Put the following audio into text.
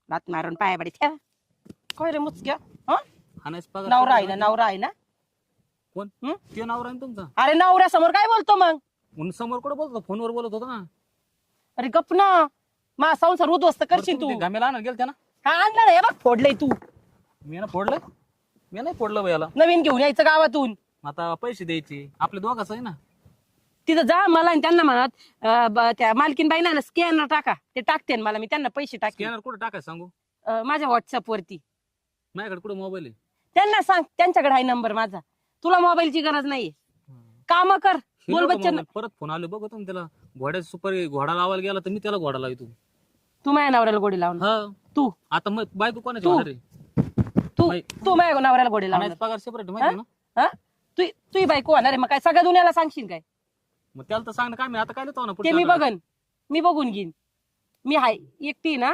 लात मारून पाया पडी ठेवा काय रे मुचक्या हा हाणायचं पगार नवरा आहे ना नवरा आहे ना कोण ते नवरा आहे ना तुमचा अरे नवऱ्यासमोर काय बोलतो मग म्हणून समोर कुठं बोलतो फोनवर बोलत होता ना अरे गप ना मा संसार उद्ध्वस्त करशील तू घामेला आणत गेल ना हा आणलं ना हे बघ फोडलंय तू मी ना फोडलंय मी नाही फोडलं बाई याला नवीन घेऊन यायचं गावातून आता पैसे द्यायचे आपल्या दोघाच आहे ना तिथं जा मला आणि त्यांना म्हणत त्या मालकीन बाईना स्कॅनर टाका ते टाकते ना मला मी त्यांना पैसे टाकते स्कॅनर कुठे टाकायचं सांगू माझ्या व्हॉट्सअप वरती माझ्याकडे कुठे मोबाईल आहे त्यांना सांग त्यांच्याकडे आहे नंबर माझा तुला मोबाईलची गरज नाहीये काम कर बोल बच्चन परत फोन आले बघ तुम्ही त्याला घोड्याचा सुपर घोडा लावायला गेला तर मी त्याला घोडा लावतो तू माझ्या नवऱ्याला गोडी लावून हा तू आता मग बायको कोणाची होणार आहे तू तू माझ्या नवऱ्याला गोडी लावून हाणायचं पगार सेपरेट माहिती ना हा तू बायको होणार आहे मग काय सगळ्या दुनियाला सांगशील काय मग त्याला तर सांग ना काय मी आता काय लिहितो ना ते मी बघन मी बघून घेईन मी हाय एकटी ना